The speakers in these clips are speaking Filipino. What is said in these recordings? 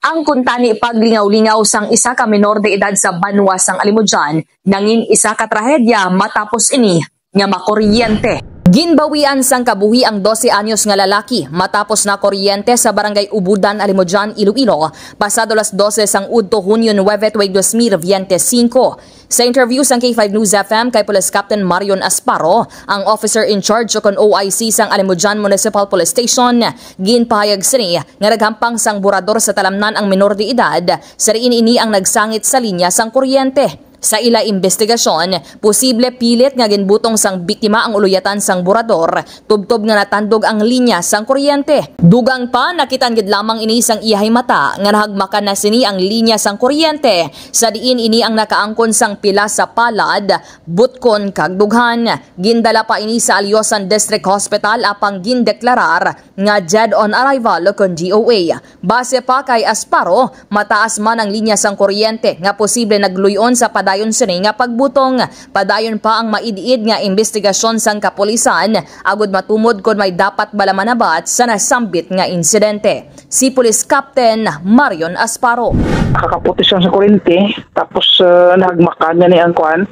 Ang kuntani paglingaw-lingaw sang isa ka menor de edad sa Banwa sang Alimujan nangin isa ka trahedya matapos ini nga makuryente. Ginbawian sang kabuhi ang 12 anyos nga lalaki matapos na kuryente sa barangay Ubudan, Alimujan, Iloilo pasado las 12 sang udto Hunyo 9, 2025. Sa interview sang K5 News FM kay Police Captain Marion Asparo, ang officer in charge kon OIC sang Alimujan Municipal Police Station, ginpahayag sini nga naghampang sang burador sa talamnan ang menor de edad sa riin ini ang nagsangit sa linya sang kuryente. Sa ila investigasyon, posible pilit nga ginbutong sang biktima ang uluyatan sang burador, tubtob nga natandog ang linya sang kuryente. Dugang pa nakitan gid lamang ini sang iyahay mata nga nahagmakan na sini ang linya sang kuryente, sa diin ini ang nakaangkon sang pila sa palad, butkon kag dughan. Gindala pa ini sa Alyosan District Hospital apang gindeklarar nga dead on arrival kon DOA. Base pa kay Asparo, mataas man ang linya sang kuryente nga posible nagluyon sa padayon sini nga pagbutong. Padayon pa ang maidiid nga investigasyon sang kapulisan agud matumod kon may dapat bala manabat sa nasambit nga insidente. Si Police Captain Marion Asparo. Kakaputis sa kuryente tapos nahagmakan niya ni ang kuan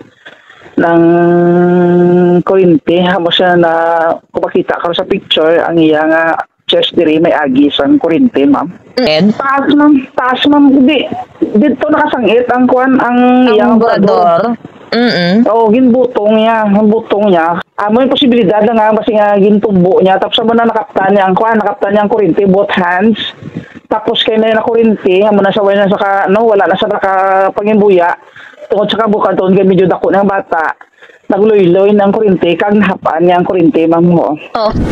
ng kuryente hamo siya na kupakita ka sa picture ang iya nga chest diri may agi sang kuryente, ma'am. Taas ma'am, dito nakasangit ang kuan ang iyang burador. Oo, ginbutong niya, ang butong niya. May posibilidad na nga kasi nga gintubo niya tapos mo na nakaptan niya ang kuan, nakaptan niya ang kuryente both hands. Tapos kay na kuryente, amo na sa wala na sa wala na sa nakapangimbuya. Tungod sa kabukan tuon kay medyo dako ng bata. Nagloy-loy ng kuryente kag nahapan niya ang kuryente, ma'am mo.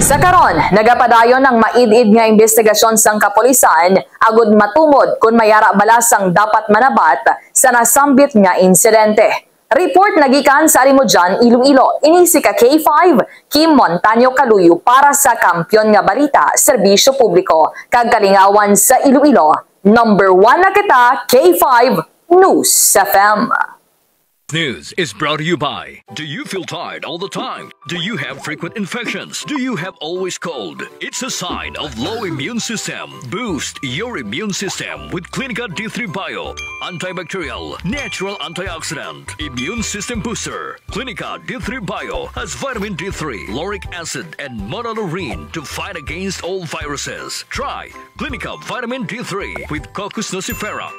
Sa karon, nagapadayon ang maid-id nga investigasyon sang kapulisan agud matumod kung mayara bala sang dapat manabat sa nasambit nga insidente. Report nagikan sa Alimujan, Iloilo. Ini si ka K5 Kim Montaño Caluyo para sa Kampiyon nga Balita, Serbisyo Publiko kag Kalingawan sa Iloilo. Number 1 na kita, K5 News FM. News is brought to you by. Do you feel tired all the time? Do you have frequent infections? Do you have always cold? It's a sign of low immune system. Boost your immune system with Clinica D3 Bio. Antibacterial, natural antioxidant, immune system booster. Clinica D3 Bio has vitamin D3, lauric acid, and monolurine to fight against all viruses. Try Clinica Vitamin D3 with Coccus nocifera.